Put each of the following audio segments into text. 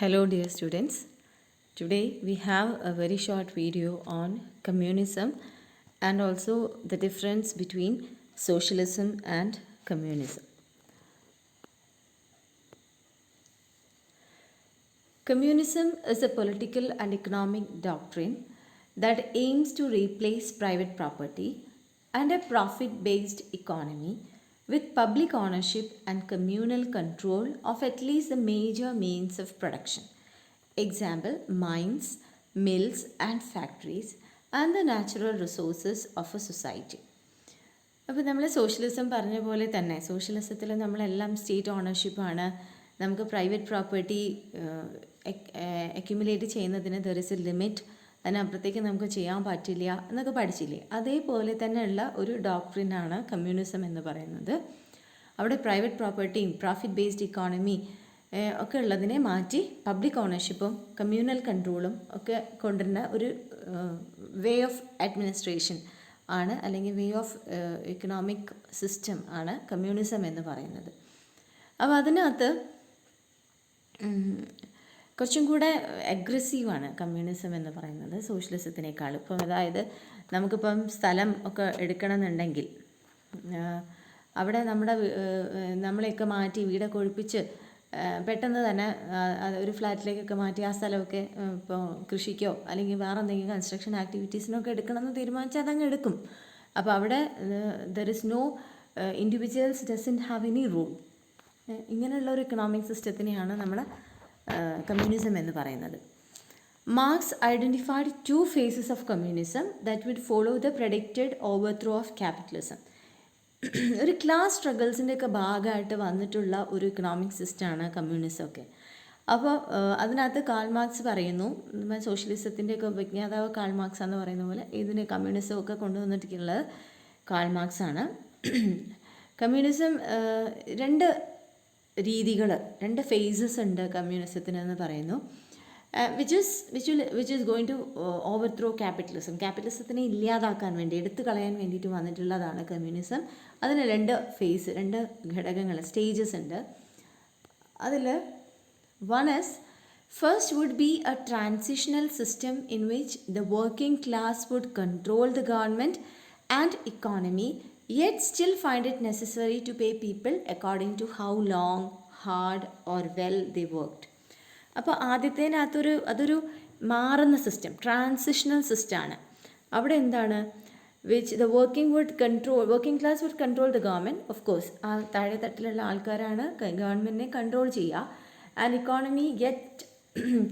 Hello dear students. Today we have a very short video on communism and also the difference between socialism and communism. Communism is a political and economic doctrine that aims to replace private property and a profit-based economy with public ownership and communal control of at least the major means of production. Example, mines, mills and factories and the natural resources of a society. അപ്പോൾ നമ്മൾ socialism പറഞ്ഞ പോലെ തന്നെ സോഷ്യലിസത്തിൽ നമ്മളെല്ലാം state ഓണർഷിപ്പാണ്. നമുക്ക് private property accumulate ചെയ്യുന്നതിന് there is A limit, അതിനപ്പുറത്തേക്ക് നമുക്ക് ചെയ്യാൻ പറ്റില്ല എന്നൊക്കെ പഠിച്ചില്ലേ. അതേപോലെ തന്നെയുള്ള ഒരു ഡോക്ട്രിനാണ് കമ്മ്യൂണിസം എന്ന് പറയുന്നത്. അവിടെ പ്രൈവറ്റ് പ്രോപ്പർട്ടിയും പ്രോഫിറ്റ് ബേസ്ഡ് ഇക്കോണമി ഒക്കെ ഉള്ളതിനെ മാറ്റി പബ്ലിക് ഓണർഷിപ്പും കമ്മ്യൂണൽ കൺട്രോളും ഒക്കെ കൊണ്ടുവരുന്ന ഒരു വേ ഓഫ് അഡ്മിനിസ്ട്രേഷൻ ആണ്, അല്ലെങ്കിൽ വേ ഓഫ് എക്കണോമിക് സിസ്റ്റം ആണ് കമ്മ്യൂണിസം എന്ന് പറയുന്നത്. അപ്പോൾ അതിനകത്ത് കുറച്ചും കൂടെ അഗ്രസീവാണ് കമ്മ്യൂണിസം എന്ന് പറയുന്നത് സോഷ്യലിസത്തിനേക്കാൾ. ഇപ്പം അതായത് നമുക്കിപ്പം സ്ഥലം ഒക്കെ എടുക്കണമെന്നുണ്ടെങ്കിൽ അവിടെ നമ്മളെയൊക്കെ മാറ്റി വീടൊക്കെ ഒഴിപ്പിച്ച് പെട്ടെന്ന് തന്നെ ഒരു ഫ്ലാറ്റിലേക്കൊക്കെ മാറ്റി ആ സ്ഥലമൊക്കെ ഇപ്പോൾ കൃഷിക്കോ അല്ലെങ്കിൽ വേറെ എന്തെങ്കിലും കൺസ്ട്രക്ഷൻ ആക്ടിവിറ്റീസിനൊക്കെ എടുക്കണമെന്ന് തീരുമാനിച്ചാൽ അതങ്ങ് എടുക്കും. അപ്പോൾ അവിടെ there is no individuals doesn't have any rule. ഇങ്ങനെയുള്ള ഒരു ഇക്കണോമിക് സിസ്റ്റത്തിനെയാണ് നമ്മൾ കമ്മ്യൂണിസം എന്ന് പറയുന്നത്. Marx identified 2 phases of communism that would follow the predicted overthrow of capitalism. ഒരു ക്ലാസ് സ്ട്രഗിൾസിൻ്റെ ഒക്കെ ഭാഗമായിട്ട് വന്നിട്ടുള്ള ഒരു ഇക്കണോമിക് സിസ്റ്റമാണ് കമ്മ്യൂണിസം ഒക്കെ. അപ്പോൾ അതിനകത്ത് കാൾ മാർക്സ് പറയുന്നു, സോഷ്യലിസത്തിൻ്റെ ഒക്കെ വിജ്ഞാതാവ് കാൾ മാർക്സ് എന്ന് പറയുന്ന പോലെ ഇതിന് കമ്മ്യൂണിസം ഒക്കെ കൊണ്ടുവന്നിട്ടുള്ളത് കാൾ മാർക്സ് ആണ്. കമ്മ്യൂണിസം രണ്ട് ഫേസസ് ഉണ്ട് കമ്മ്യൂണിസത്തിനെന്ന് പറയുന്നു. Which is going to overthrow ക്യാപിറ്റലിസത്തിനെ ഇല്ലാതാക്കാൻ വേണ്ടി, എടുത്തു കളയാൻ വേണ്ടിയിട്ട് വന്നിട്ടുള്ളതാണ് കമ്മ്യൂണിസം. അതിന് 2 ഫേസ്, 2 ഘടകങ്ങൾ, സ്റ്റേജസ് ഉണ്ട്. അതിൽ first would be a transitional system in which the working class would control the government and economy yet still find it necessary to pay people according to how long, hard or well they worked. അപ്പോൾ ആദ്യത്തേനകത്തൊരു അതൊരു മാറുന്ന system, transitional സിസ്റ്റമാണ്. അവിടെ എന്താണ്, which the working class would control the government. Of course ആ താഴെ തട്ടിലുള്ള ആൾക്കാരാണ് ഗവൺമെൻറ്റിനെ കൺട്രോൾ ചെയ്യുക. And economy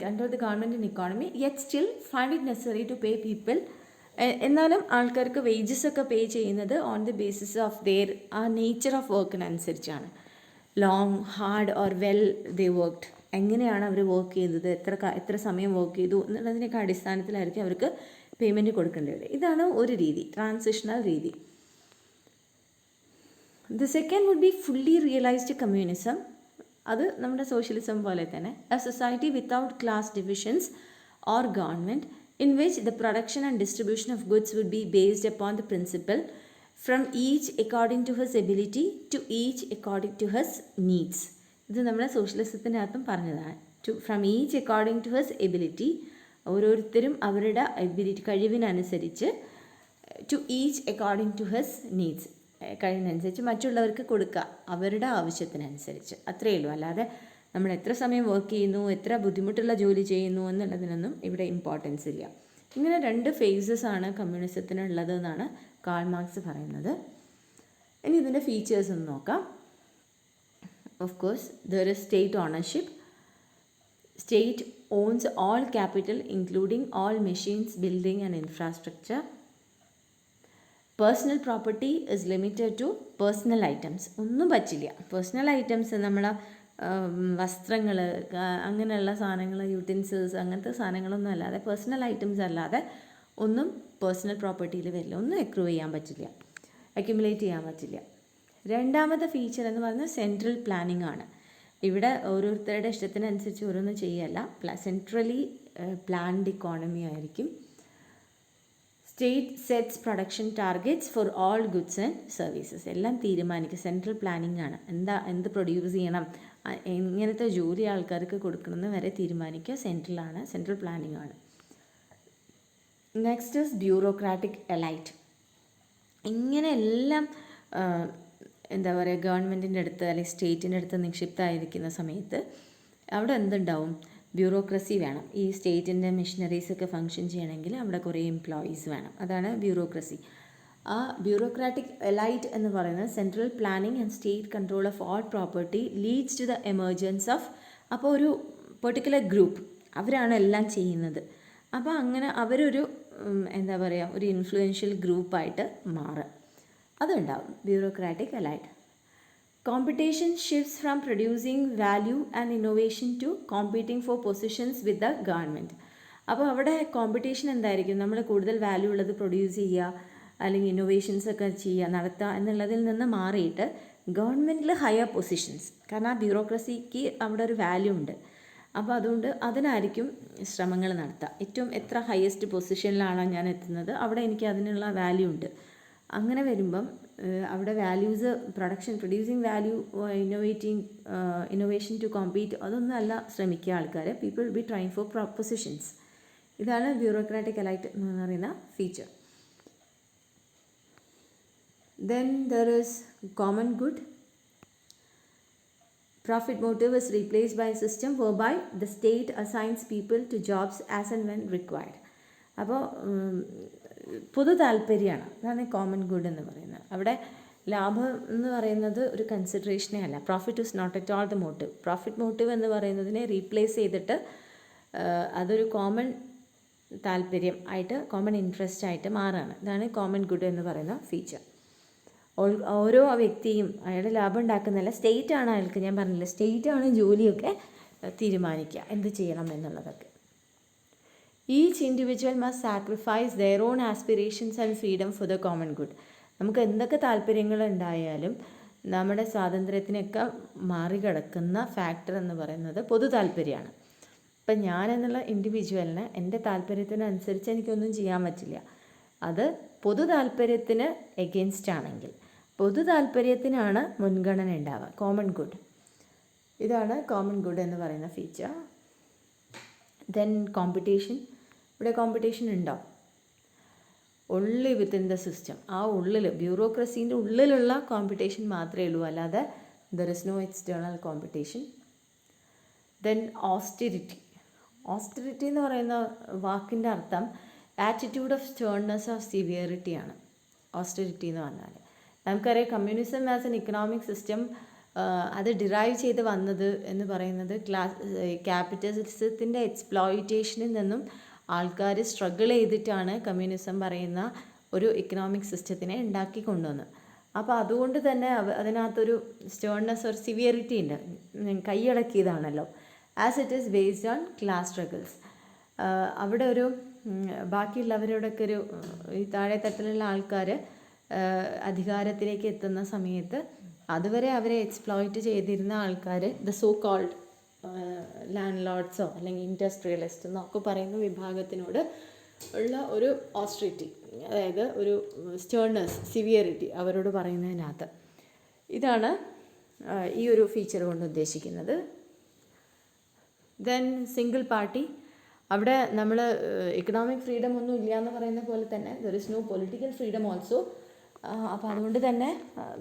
control the government and economy yet still find it necessary to pay people. എന്നാലും ആൾക്കാർക്ക് വേജസ് ഒക്കെ പേ ചെയ്യുന്നത് on the basis of their ആ നേച്ചർ ഓഫ് വർക്കിനനുസരിച്ചാണ്. Long, hard or well they worked, എങ്ങനെയാണ് അവർ work ചെയ്തത്, എത്ര സമയം വർക്ക് ചെയ്തു എന്നുള്ളതിനൊക്കെ അടിസ്ഥാനത്തിലായിരിക്കും അവർക്ക് പേയ്മെൻറ്റ് കൊടുക്കേണ്ടത്. ഇതാണ് ഒരു രീതി, ട്രാൻസിഷണൽ രീതി. The second would be fully realised communism. അത് നമ്മുടെ സോഷ്യലിസം പോലെ തന്നെ, a society without class divisions or government in which the production and distribution of goods would be based upon the principle from each according to his ability to each according to his needs. ഇത് നമ്മുടെ സോഷ്യലിസത്തിനകത്തും പറഞ്ഞതാണ്. From each according to his ability, ഓരോരുത്തരും അവരുടെ കഴിവിനനുസരിച്ച്, to each according to his needs, കഴിവിനനുസരിച്ച് മറ്റുള്ളവർക്ക് കൊടുക്കുക അവരുടെ ആവശ്യത്തിനനുസരിച്ച്. അത്രയേ ഉള്ളൂ. അല്ലാതെ നമ്മൾ എത്ര സമയം വർക്ക് ചെയ്യുന്നു, എത്ര ബുദ്ധിമുട്ടുള്ള ജോലി ചെയ്യുന്നു എന്നുള്ളതിനൊന്നും ഇവിടെ ഇമ്പോർട്ടൻസ് ഇല്ല. ഇങ്ങനെ 2 ഫേസസ് ആണ് കമ്മ്യൂണിസത്തിനുള്ളത് എന്നാണ് കാൾ മാർക്സ് പറയുന്നത്. ഇനി ഇതിൻ്റെ ഫീച്ചേഴ്സ് ഒന്ന് നോക്കാം. Of course there is state ownership. State owns all capital including all machines, building and infrastructure. Personal property is limited to personal items. ഒന്നും പറ്റില്ല. പേഴ്സണൽ ഐറ്റംസ് നമ്മളെ വസ്ത്രങ്ങൾ, അങ്ങനെയുള്ള സാധനങ്ങൾ, യൂട്ടൻസിൽസ്, അങ്ങനത്തെ സാധനങ്ങളൊന്നും അല്ലാതെ, പേഴ്സണൽ ഐറ്റംസ് അല്ലാതെ ഒന്നും പേഴ്സണൽ പ്രോപ്പർട്ടിയിൽ വരില്ല. ഒന്നും അക്യുമുലേറ്റ് ചെയ്യാൻ പറ്റില്ല. രണ്ടാമത്തെ ഫീച്ചർ എന്ന് പറയുന്നത് സെൻട്രൽ പ്ലാനിങ് ആണ്. ഇവിടെ ഓരോരുത്തരുടെ ഇഷ്ടത്തിനനുസരിച്ച് ഓരോന്നും ചെയ്യല്ല, സെൻട്രലി പ്ലാൻഡ് ഇക്കോണമി ആയിരിക്കും. State sets production targets for all goods and services. എല്ലാം തീരുമാനിക്കും. സെൻട്രൽ പ്ലാനിങ് ആണ്. എന്ത് പ്രൊഡ്യൂസ് ചെയ്യണം, എങ്ങനത്തെ ജോലി ആൾക്കാർക്ക് കൊടുക്കണമെന്ന് വരെ തീരുമാനിക്കുക സെൻട്രൽ പ്ലാനിംഗ് ആണ്. Next is bureaucratic elite. ഇങ്ങനെ എല്ലാം എന്താ പറയുക, ഗവൺമെൻറ്റിൻ്റെ അടുത്ത് അല്ലെങ്കിൽ സ്റ്റേറ്റിൻ്റെ അടുത്ത് നിക്ഷിപ്തമായിരിക്കുന്ന സമയത്ത് അവിടെ എന്തുണ്ടാവും, ബ്യൂറോക്രസി വേണം. ഈ സ്റ്റേറ്റിൻ്റെ മെഷീനറീസൊക്കെ ഫങ്ഷൻ ചെയ്യണമെങ്കിൽ അവിടെ കുറേ എംപ്ലോയീസ് വേണം. അതാണ് ബ്യൂറോക്രസി. ആ ബ്യൂറോക്രാറ്റിക് എലൈറ്റ് എന്ന് പറയുന്നത് central planning and state control of all property leads to the emergence of, അപ്പോൾ ഒരു പെർട്ടിക്കുലർ ഗ്രൂപ്പ് അവരാണ് എല്ലാം ചെയ്യുന്നത്. അപ്പോൾ അങ്ങനെ അവരൊരു എന്താ പറയുക, ഒരു ഇൻഫ്ലുവൻഷ്യൽ ഗ്രൂപ്പായിട്ട് മാറുക, അതുണ്ടാവും bureaucratic elite. Competition shifts from producing value and innovation to competing for positions with the government. അപ്പോൾ അവിടെ കോമ്പറ്റീഷൻ എന്തായിരിക്കും, നമ്മൾ കൂടുതൽ വാല്യൂ ഉള്ളത് പ്രൊഡ്യൂസ് ചെയ്യുക അല്ലെങ്കിൽ ഇന്നോവേഷൻസ് ഒക്കെ ചെയ്യുക, നടത്തുക എന്നുള്ളതിൽ നിന്ന് മാറിയിട്ട് ഗവൺമെൻറ്റിൽ ഹയർ പൊസിഷൻസ്, കാരണം ആ ബ്യൂറോക്രസിക്ക് അവിടെ ഒരു വാല്യൂ ഉണ്ട്. അപ്പോൾ അതുകൊണ്ട് അതിനായിരിക്കും ശ്രമങ്ങൾ നടത്തുക. ഏറ്റവും എത്ര ഹയസ്റ്റ് പൊസിഷനിലാണോ ഞാൻ എത്തുന്നത് അവിടെ എനിക്ക് അതിനുള്ള വാല്യൂ ഉണ്ട്. അങ്ങനെ വരുമ്പം അവിടെ values, producing value, innovation to compete, അതൊന്നും അല്ല ശ്രമിക്കുക ആൾക്കാർ. People be trying for positions. ഇതാണ് ബ്യൂറോക്രാറ്റിക് എലൈറ്റ് എന്ന് പറയുന്ന feature. Then there is common good. Profit motive is replaced by a system whereby the state assigns people to jobs as and when required. അപ്പോൾ പൊതു താല്പര്യമാണ്, അതാണ് common good എന്ന് പറയുന്നത്. അവിടെ ലാഭം എന്ന് പറയുന്നത് ഒരു കൺസിഡറേഷനേ അല്ല. Profit is not at all the motive. Profit motive എന്ന് പറയുന്നതിനെ റീപ്ലേസ് ചെയ്തിട്ട് അതൊരു കോമൺ താല്പര്യം ആയിട്ട്, കോമൺ ഇൻട്രസ്റ്റ് ആയിട്ട് മാറുകയാണ്. ഇതാണ് കോമൺ ഗുഡ് എന്ന് പറയുന്ന ഫീച്ചർ. ഓരോ വ്യക്തിയും അയാളുടെ ലാഭം ഉണ്ടാക്കുന്നതല്ല, സ്റ്റേറ്റാണ് അയാൾക്ക്, ഞാൻ പറഞ്ഞില്ല, സ്റ്റേറ്റാണ് ജോലിയൊക്കെ തീരുമാനിക്കുക എന്ത് ചെയ്യണം എന്നുള്ളതൊക്കെ. Each individual must sacrifice their own aspirations and freedom for the common good. നമുക്ക് എന്തൊക്കെ താല്പര്യങ്ങൾ ഉണ്ടായാലും നമ്മുടെ സ്വാതന്ത്ര്യത്തിനൊക്കെ മറികടക്കുന്ന ഫാക്ടർ എന്ന് പറയുന്നത് പൊതു താല്പര്യമാണ്. ഇപ്പം ഞാൻ എന്നുള്ള ഇൻഡിവിജ്വലിന് എൻ്റെ താല്പര്യത്തിനനുസരിച്ച് എനിക്കൊന്നും ചെയ്യാൻ പറ്റില്ല. അത് പൊതു താല്പര്യത്തിന് എഗെയിൻസ്റ്റ് ആണെങ്കിൽ പൊതു താല്പര്യത്തിനാണ് മുൻഗണന ഉണ്ടാവുക. കോമൺ ഗുഡ്, ഇതാണ് കോമൺ ഗുഡ് എന്ന് പറയുന്ന ഫീച്ചർ. Then competition. ഇവിടെ കോമ്പറ്റീഷൻ ഉണ്ടോ? ഉള്ളി വിത്തിൻ ദ സിസ്റ്റം, ആ ഉള്ളിൽ, ബ്യൂറോക്രസീൻ്റെ ഉള്ളിലുള്ള കോമ്പറ്റീഷൻ മാത്രമേ ഉള്ളൂ, അല്ലാതെ there is no external competition. Then austerity. Austerity എന്ന് പറയുന്ന വാക്കിൻ്റെ അർത്ഥം ആറ്റിറ്റ്യൂഡ് ഓഫ് സ്റ്റേൺനെസ് ഓഫ് സിവിയറിറ്റിയാണ് ഓസ്റ്റെറിറ്റി എന്ന് പറഞ്ഞാൽ. നമുക്കറിയാം communism as an economic system അത് ഡിറൈവ് ചെയ്ത് വന്നത് എന്ന് പറയുന്നത് ക്യാപിറ്റലിസത്തിൻ്റെ എക്സ്പ്ലോയിറ്റേഷനിൽ നിന്നും ആൾക്കാർ സ്ട്രഗിൾ ചെയ്തിട്ടാണ് കമ്മ്യൂണിസം പറയുന്ന ഒരു ഇക്കണോമിക് സിസ്റ്റത്തിനെ ഉണ്ടാക്കി കൊണ്ടുവന്നത്. അപ്പോൾ അതുകൊണ്ട് തന്നെ അതിനകത്തൊരു സ്റ്റേൺനെസ്, ഒരു സിവിയറിറ്റി ഉണ്ട്, കൈയടക്കിയതാണല്ലോ. As it is based on class struggles. അവിടെ ഒരു ബാക്കിയുള്ളവരോടൊക്കെ ഒരു ഈ താഴെത്തട്ടിലുള്ള ആൾക്കാർ അധികാരത്തിലേക്ക് എത്തുന്ന സമയത്ത് അതുവരെ അവരെ എക്സ്പ്ലോയിറ്റ് ചെയ്തിരുന്ന ആൾക്കാർ, ദ സോ കോൾഡ് ലാൻഡ് ലോഡ്സോ അല്ലെങ്കിൽ ഇൻഡസ്ട്രിയലിസ്റ്റ് എന്നൊക്കെ പറയുന്ന വിഭാഗത്തിനോട് ഉള്ള ഒരു ഓസ്ട്രിറ്റി, അതായത് ഒരു സ്റ്റേൺനെസ്, സിവിയറിറ്റി അവരോട് പറയുന്നതിനകത്ത്. ഇതാണ് ഈ ഒരു ഫീച്ചർ കൊണ്ട് ഉദ്ദേശിക്കുന്നത്. Then single party. അവിടെ നമ്മൾ എക്കണോമിക് ഫ്രീഡം ഒന്നും ഇല്ല എന്ന് പറയുന്ന പോലെ തന്നെ there is no political freedom also. അപ്പോൾ അതുകൊണ്ട് തന്നെ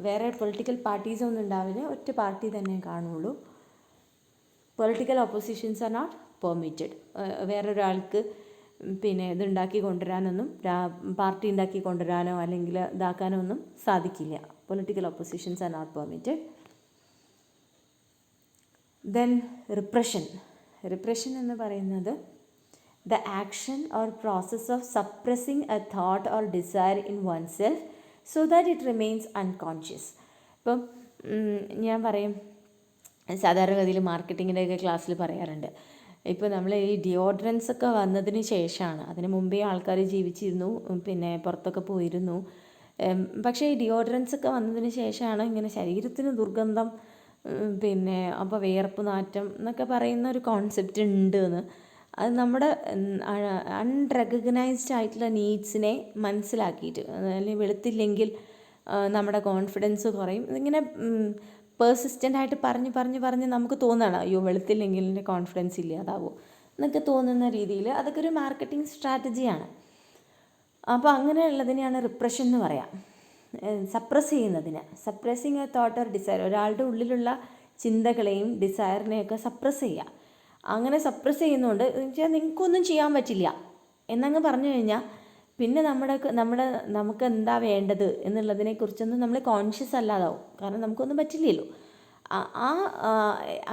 വേറെ പൊളിറ്റിക്കൽ പാർട്ടീസ് ഒന്നും ഉണ്ടാവില്ല, ഒറ്റ പാർട്ടി തന്നെ കാണുള്ളൂ. Political oppositions are not permitted. വേറൊരാൾക്ക് പിന്നെ ഇതുണ്ടാക്കി കൊണ്ടുവരാനൊന്നും, പാർട്ടി ഉണ്ടാക്കി കൊണ്ടുവരാനോ അല്ലെങ്കിൽ ഇതാക്കാനോ ഒന്നും സാധിക്കില്ല. Political oppositions are not permitted. Then repression. Repression എന്ന് പറയുന്നത് the action or process of suppressing a thought or desire in oneself so that it remains unconscious. ഇപ്പം ഞാൻ പറയും, സാധാരണഗതിയിൽ മാർക്കറ്റിങ്ങിൻ്റെയൊക്കെ ക്ലാസ്സിൽ പറയാറുണ്ട്, ഇപ്പോൾ നമ്മൾ ഈ ഡിയോഡ്രൻസ് ഒക്കെ വന്നതിന് ശേഷമാണ്, അതിന് മുമ്പേ ആൾക്കാർ ജീവിച്ചിരുന്നു, പിന്നെ പുറത്തൊക്കെ പോയിരുന്നു. പക്ഷേ ഈ ഡിയോഡ്രൻസ് ഒക്കെ വന്നതിന് ശേഷമാണ് ഇങ്ങനെ ശരീരത്തിന് ദുർഗന്ധം, പിന്നെ അപ്പോൾ വിയർപ്പ് നാറ്റം എന്നൊക്കെ പറയുന്ന ഒരു കോൺസെപ്റ്റ് ഉണ്ട് എന്ന്. അത് നമ്മുടെ അൺറെക്കഗ്നൈസ്ഡ് ആയിട്ടുള്ള നീഡ്സിനെ മനസ്സിലാക്കിയിട്ട്, അല്ലെങ്കിൽ വെളുത്തില്ലെങ്കിൽ നമ്മുടെ കോൺഫിഡൻസ് കുറയും, ഇതിങ്ങനെ പേഴ്സിസ്റ്റൻ്റായിട്ട് പറഞ്ഞ് നമുക്ക് തോന്നണം, അയ്യോ വെളുത്തില്ലെങ്കിൽ എൻ്റെ കോൺഫിഡൻസ് ഇല്ലാതാവോ എന്നൊക്കെ തോന്നുന്ന രീതിയിൽ അതൊക്കെ ഒരു മാർക്കറ്റിംഗ് സ്ട്രാറ്റജിയാണ്. അപ്പോൾ അങ്ങനെയുള്ളതിനെയാണ് റിപ്രഷൻ എന്ന് പറയാം. സപ്രസ് ചെയ്യുന്നതിന്, suppressing a thought or desire, ഒരാളുടെ ഉള്ളിലുള്ള ചിന്തകളെയും ഡിസയറിനെയൊക്കെ സപ്രസ് ചെയ്യുക. അങ്ങനെ സപ്രസ് ചെയ്യുന്നതുകൊണ്ട് വെച്ചാൽ നിങ്ങൾക്കൊന്നും ചെയ്യാൻ പറ്റില്ല എന്നങ്ങ് പറഞ്ഞു കഴിഞ്ഞാൽ പിന്നെ നമുക്ക് എന്താ വേണ്ടത് എന്നുള്ളതിനെക്കുറിച്ചൊന്നും നമ്മൾ കോൺഷ്യസ് അല്ലാതാവും. കാരണം നമുക്കൊന്നും പറ്റില്ലല്ലോ.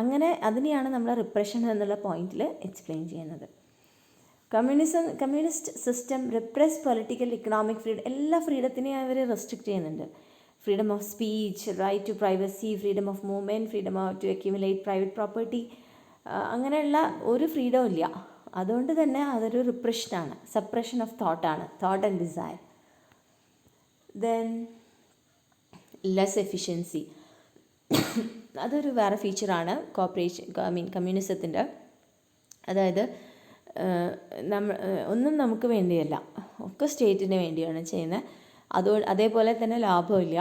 അങ്ങനെ അതിനെയാണ് നമ്മൾ റിപ്രഷൻ എന്നുള്ള പോയിന്റിൽ എക്സ്പ്ലെയിൻ ചെയ്യുന്നത്. Communist system repress political, economic freedom, എല്ലാ ഫ്രീഡത്തിനെയും അവർ റെസ്ട്രിക്റ്റ് ചെയ്യുന്നുണ്ട്. Freedom of speech, right to privacy, freedom of movement, freedom to accumulate private property, അങ്ങനെയുള്ള ഒരു ഫ്രീഡവും ഇല്ല. അതുകൊണ്ട് തന്നെ അതൊരു റിപ്രഷനാണ്, സപ്രഷൻ ഓഫ് തോട്ടാണ്, thought and desire. Then less efficiency, അതൊരു വേറെ ഫീച്ചറാണ് കമ്മ്യൂണിസത്തിൻ്റെ. അതായത് ഒന്നും നമുക്ക് വേണ്ടിയല്ല, ഒക്കെ സ്റ്റേറ്റിന് വേണ്ടിയാണ് ചെയ്യുന്നത്. അതേപോലെ തന്നെ ലാഭമില്ല.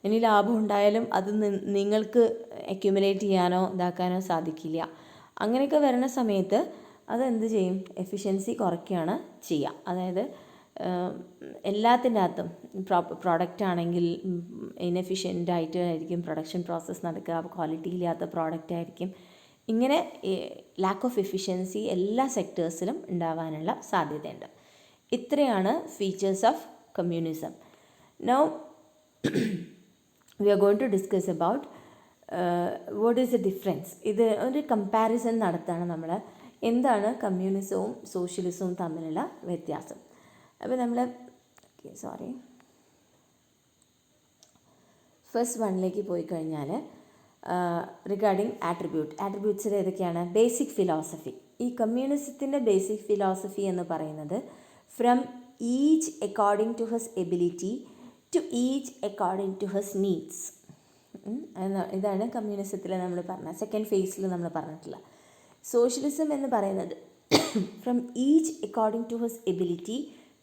ഇനി ലാഭം ഉണ്ടായാലും അത് നിങ്ങൾക്ക് അക്യുമുലേറ്റ് ചെയ്യാനോ ഇതാക്കാനോ സാധിക്കില്ല. അങ്ങനെയൊക്കെ വരുന്ന സമയത്ത് അതെന്ത് ചെയ്യും, എഫിഷ്യൻസി കുറയ്ക്കുകയാണ് ചെയ്യുക. അതായത് എല്ലാത്തിൻ്റെ അകത്തും പ്രോഡക്റ്റ് ആണെങ്കിൽ ഇൻഎഫിഷ്യൻ്റായിട്ട് ആയിരിക്കും പ്രൊഡക്ഷൻ പ്രോസസ്സ് നടക്കുക, ക്വാളിറ്റി ഇല്ലാത്ത പ്രോഡക്റ്റ് ആയിരിക്കും. ഇങ്ങനെ ലാക്ക് ഓഫ് എഫിഷ്യൻസി എല്ലാ സെക്ടേഴ്സിലും ഉണ്ടാവാനുള്ള സാധ്യതയുണ്ട്. ഇത്രയാണ് features of communism. Now we are going to discuss about what is the difference. ഇത് ഒരു കമ്പാരിസൺ നടത്താണ് നമ്മൾ, എന്താണ് കമ്മ്യൂണിസവും സോഷ്യലിസവും തമ്മിലുള്ള വ്യത്യാസം. അപ്പോൾ നമ്മൾ ഫസ്റ്റ് വണ്ണിലേക്ക് പോയി കഴിഞ്ഞാൽ റിഗാർഡിങ് ആട്രിബ്യൂട്ട്സിൽ ഏതൊക്കെയാണ്? Basic philosophy. ഈ കമ്മ്യൂണിസത്തിൻ്റെ ബേസിക് ഫിലോസഫി എന്ന് പറയുന്നത് from each according to his ability to each according to his needs. ഇതാണ് കമ്മ്യൂണിസത്തിൽ നമ്മൾ പറഞ്ഞത്, സെക്കൻഡ് ഫേസിൽ നമ്മൾ പറഞ്ഞിട്ടില്ല. സോഷ്യലിസം എന്ന് പറയുന്നത് from each according to his ability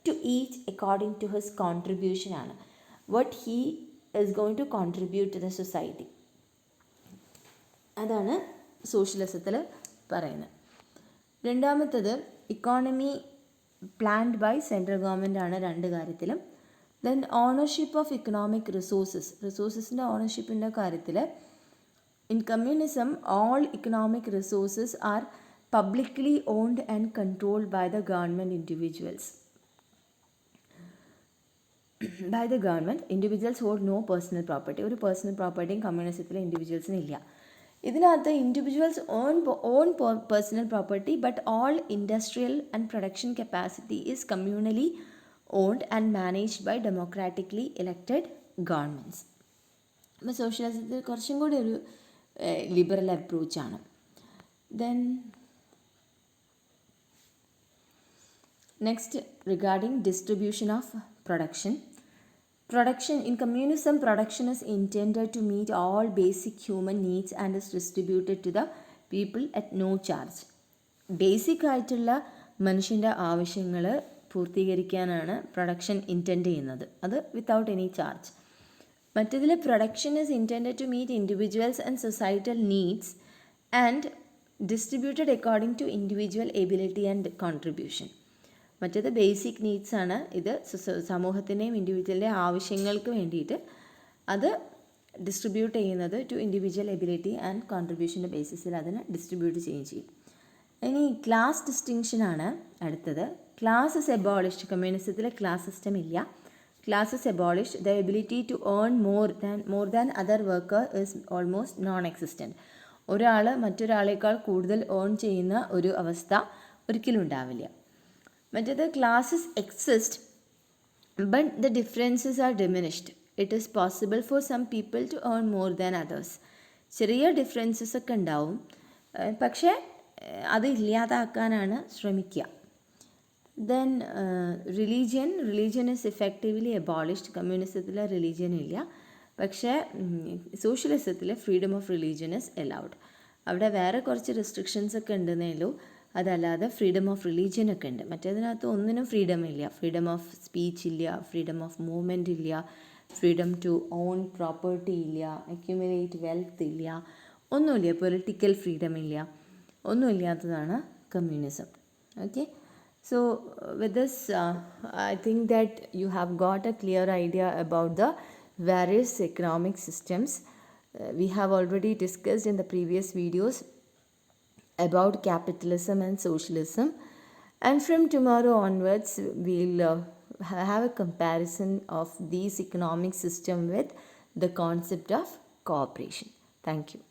to each according to his contribution ആണ്. What he is going to contribute to the society. അതാണ് സോഷ്യലിസത്തിൽ പറയുന്നത്. രണ്ടാമത്തത് economy planned by central government ആണ് രണ്ട് കാര്യത്തിലും. ദെൻ ഓണർഷിപ്പ് ഓഫ് ഇക്കണോമിക് റിസോഴ്സസിൻ്റെ ഓണർഷിപ്പിൻ്റെ കാര്യത്തിൽ in communism all economic resources are publicly owned and controlled by the government individuals. Individuals hold no personal property. ഒരു പേഴ്സണൽ പ്രോപ്പർട്ടിയും കമ്മ്യൂണിസത്തിലെ ഇൻഡിവിജ്വൽസിന് ഇല്ല. ഇതിനകത്ത് individuals own personal property, but all industrial and production capacity is communally owned and managed by democratically elected governments. അപ്പോൾ സോഷ്യലിസത്തിൽ കുറച്ചും കൂടി ഒരു ലിബറൽ അപ്രോച്ചാണ്. Then next regarding distribution of production. In communism, production is intended to meet all basic human needs and is distributed to the people at no charge. Basic ആയിട്ടുള്ള മനുഷ്യൻ്റെ ആവശ്യങ്ങൾ പൂർത്തീകരിക്കാനാണ് പ്രൊഡക്ഷൻ ഇൻറ്റൻഡ് ചെയ്യുന്നത്, അത് വിത്തൗട്ട് എനി ചാർജ്. മറ്റേതിൽ production is intended to meet individuals and societal needs and distributed according to individual ability and contribution. മറ്റേത് basic needs ആണ്. ഇത് സമൂഹത്തിൻ്റെയും ഇൻഡിവിജ്വലിൻ്റെ ആവശ്യങ്ങൾക്ക് വേണ്ടിയിട്ട് അത് ഡിസ്ട്രിബ്യൂട്ട് ചെയ്യുന്നത് ടു ഇൻഡിവിജ്വൽ എബിലിറ്റി ആൻഡ് കോൺട്രിബ്യൂഷൻ്റെ ബേസിസിൽ അതിനെ ഡിസ്ട്രിബ്യൂട്ട് ചെയ്യുകയും ചെയ്യും. ഇനി ക്ലാസ് ഡിസ്റ്റിങ്ഷനാണ് അടുത്തത്. Class is abolished. കമ്മ്യൂണിസത്തിൽ ക്ലാസ് സിസ്റ്റം ഇല്ല. Class is എബോളിഷ്ഡ്. The ability to earn more than other worker is almost non existent. ഒരാൾ മറ്റൊരാളേക്കാൾ കൂടുതൽ ഏൺ ചെയ്യുന്ന ഒരു അവസ്ഥ ഒരിക്കലും ഉണ്ടാവില്ല. മറ്റേത് classes exist but the differences are diminished. It is possible for some people to earn more than others. ചെറിയ ഡിഫറൻസസ് ഒക്കെ ഉണ്ടാവും, പക്ഷേ അത് ഇല്ലാതാക്കാനാണ് ശ്രമിക്കുക. Then religion is effectively abolished. കമ്മ്യൂണിസത്തിൽ റിലീജിയൻ ഇല്ല, പക്ഷേ സോഷ്യലിസത്തിൽ freedom of religion is allowed. അവിടെ വേറെ കുറച്ച് റെസ്ട്രിക്ഷൻസ് ഒക്കെ ഉണ്ടെന്നേ ഉള്ളൂ, അതല്ലാതെ ഫ്രീഡം ഓഫ് റിലീജിയൻ ഒക്കെ ഉണ്ട്. മറ്റേതിനകത്ത് ഒന്നിനും ഫ്രീഡം ഇല്ല. ഫ്രീഡം ഓഫ് സ്പീച്ച് ഇല്ല, ഫ്രീഡം ഓഫ് മൂവ്മെൻറ്റ് ഇല്ല, ഫ്രീഡം ടു ഓൺ പ്രോപ്പർട്ടി ഇല്ല, അക്യുമുലേറ്റ് വെൽത്ത് ഇല്ല, ഒന്നുമില്ല, പൊളിറ്റിക്കൽ ഫ്രീഡം ഇല്ല, ഒന്നുമില്ലാത്തതാണ് communism. Okay, so with this I think that you have got a clear idea about the various economic systems. We have already discussed in the previous videos about capitalism and socialism, and from tomorrow onwards we'll have a comparison of these economic system with the concept of cooperation. Thank you.